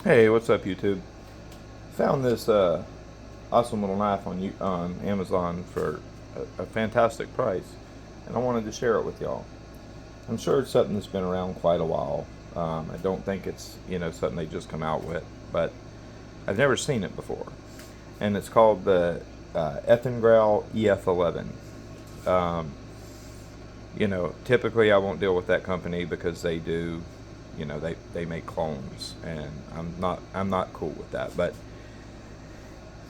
Hey, what's up, YouTube? Found this awesome little knife on Amazon for a fantastic price, and I wanted to share it with y'all. I'm sure it's something that's been around quite a while. I don't think it's something they just come out with, but I've never seen it before, and it's called the Eafengrow EF11. Um, Typically I won't deal with that company because they do, they make clones, and I'm not cool with that. But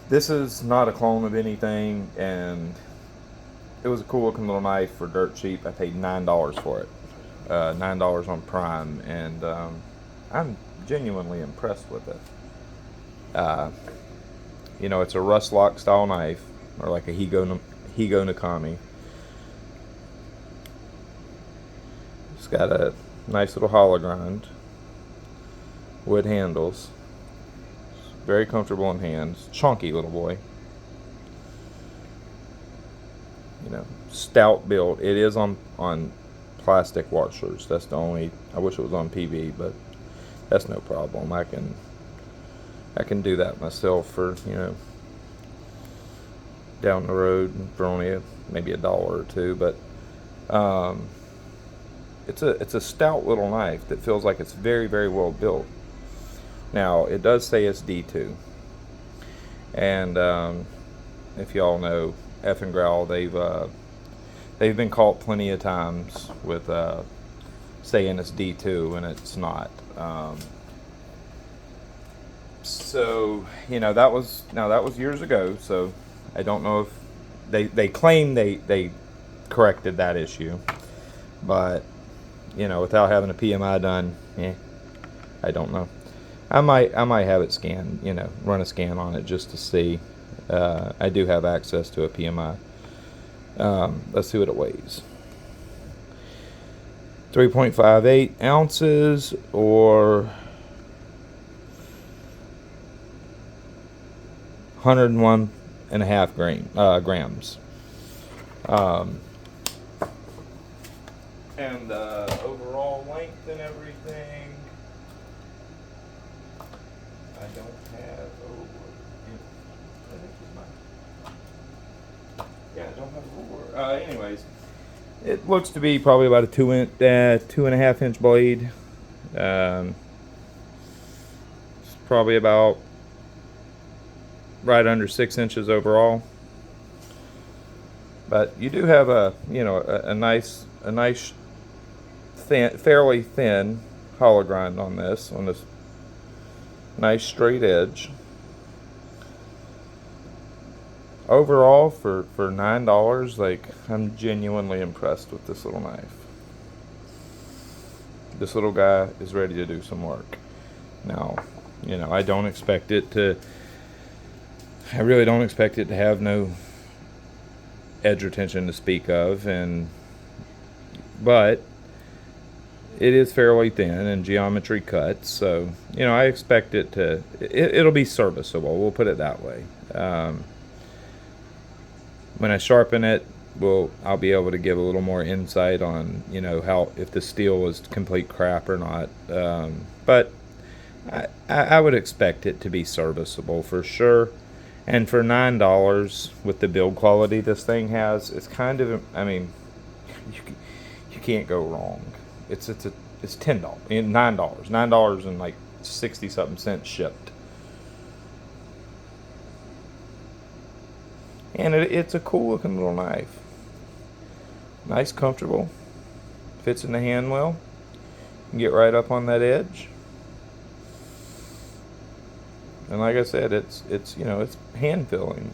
this is not a clone of anything, and it was a cool looking little knife for dirt cheap. I paid $9 for it, $9 on Prime, and I'm genuinely impressed with it. Uh, it's a russlock style knife, or like a Higo Nakami. It's got a nice little hollow grind, wood handles, very comfortable in hands, chonky little boy. Stout build. It is on plastic washers. That's the only. I wish it was on PV, but that's no problem. I can do that myself for down the road for only maybe $1 or two. But it's a stout little knife that feels like it's very, very well built. Now it does say it's D2, and if y'all know Eafengrow, they've been caught plenty of times with saying it's D2 and it's not. So that was years ago. So I don't know if they claim they corrected that issue, but without having a PMI done, I don't know. I might have it scanned, run a scan on it just to see. I do have access to a PMI. Let's see what it weighs. 3.58 ounces, or 101.5 grams. And overall length and everything, I don't have over. I think it's mine. Yeah, I don't have over. Anyways, it looks to be probably about a 2.5 inch blade. It's probably about right under 6 inches overall. But you do have a nice thin, fairly thin hollow grind on this nice straight edge. Overall, for $9, like, I'm genuinely impressed with this little knife. This little guy is ready to do some work. Now, I don't expect it to. I really don't expect it to have no edge retention to speak of, but it is fairly thin and geometry cut, so I expect it to. It'll be serviceable. We'll put it that way. When I sharpen it, I'll be able to give a little more insight on how, if the steel was complete crap or not. But I would expect it to be serviceable for sure. And for $9, with the build quality this thing has, it's kind of, I mean, you can't go wrong. It's $10, $9 and like 60 something cents shipped. And it's a cool looking little knife. Nice, comfortable, fits in the hand well. You can get right up on that edge. And like I said, it's hand filling.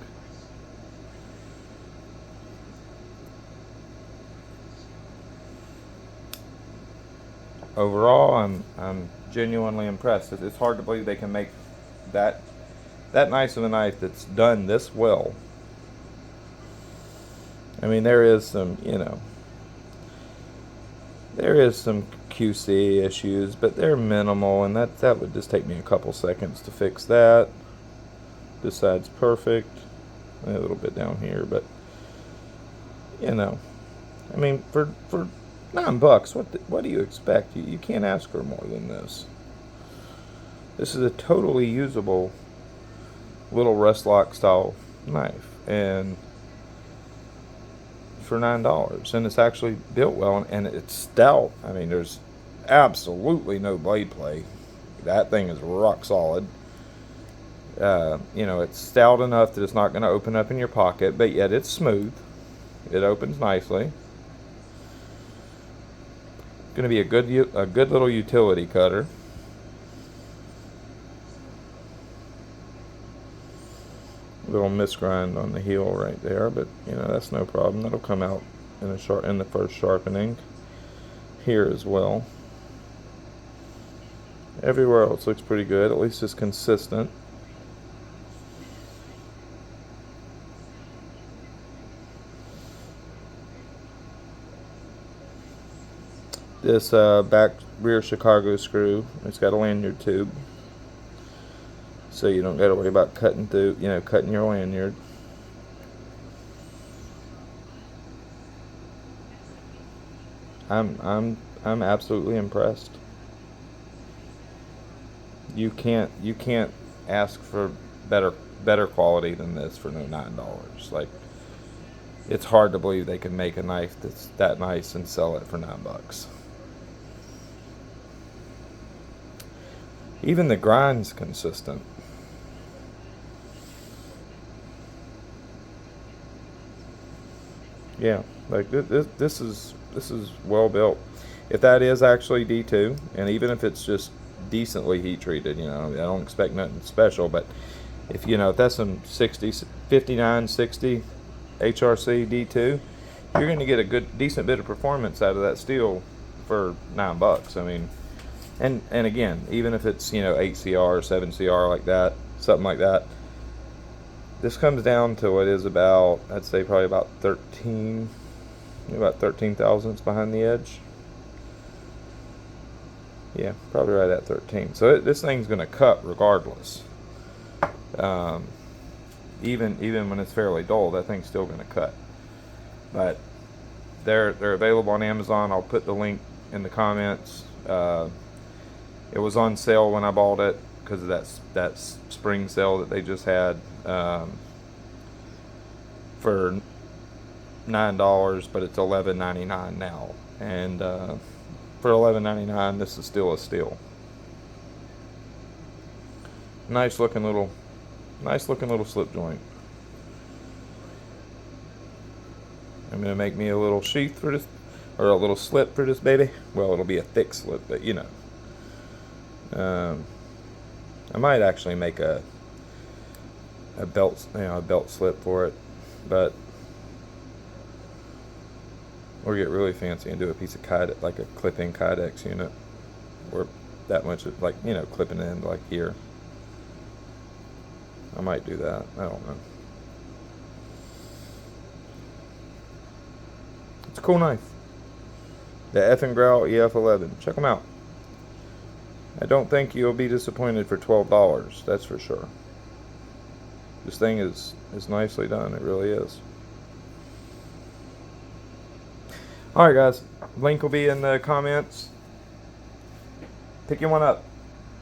Overall, I'm genuinely impressed. It's hard to believe they can make that nice of a knife that's done this well. I mean, there is some QC issues, but they're minimal, and that would just take me a couple seconds to fix that. This side's perfect. A little bit down here, but I mean, for $9, what do you expect? You can't ask for more than this. This is a totally usable little russlock style knife, and for $9, and it's actually built well, and it's stout. I mean, there's absolutely no blade play. That thing is rock solid. You know, it's stout enough that it's not going to open up in your pocket, but yet it's smooth. It opens nicely. Going to be a good little utility cutter. Little misgrind on the heel right there, but you know, that's no problem. That'll come out in the first sharpening here as well. Everywhere else looks pretty good. At least it's consistent. This back rear Chicago screw, it's got a lanyard tube, so you don't got to worry about cutting through, you know, cutting your lanyard. I'm absolutely impressed. You can't ask for better quality than this for no $9. Like, it's hard to believe they can make a knife that's that nice and sell it for $9. Even the grind's consistent. Yeah, like this is well built. If that is actually D2, and even if it's just decently heat treated, you know, I don't expect nothing special, but if you know, if that's some 59, 60 HRC D2, you're going to get a decent bit of performance out of that steel for $9. I mean, and again, even if it's, you know, 8CR, 7CR, like that, something like that, this comes down to what is about, I'd say probably about 13 thousandths behind the edge. Yeah, probably right at 13. So this thing's going to cut regardless. Even when it's fairly dull, that thing's still going to cut. But they're available on Amazon. I'll put the link in the comments. It was on sale when I bought it because of that spring sale that they just had, for $9, but it's $11.99 now. And for $11.99, this is still a steal. Nice looking little slip joint. I'm gonna make me a little sheath for this, or a little slip for this baby. Well, it'll be a thick slip, but you know. I might actually make a belt, you know, a belt slip for it, but or get really fancy and do a piece of kydex, like a clip-in kydex unit, or that much, like, you know, clipping in like here. I might do that. I don't know. It's a cool knife. The Eafengrow EF11. Check them out. I don't think you'll be disappointed for $12. That's for sure. This thing is nicely done. It really is. Alright guys, link will be in the comments. Pick you one up.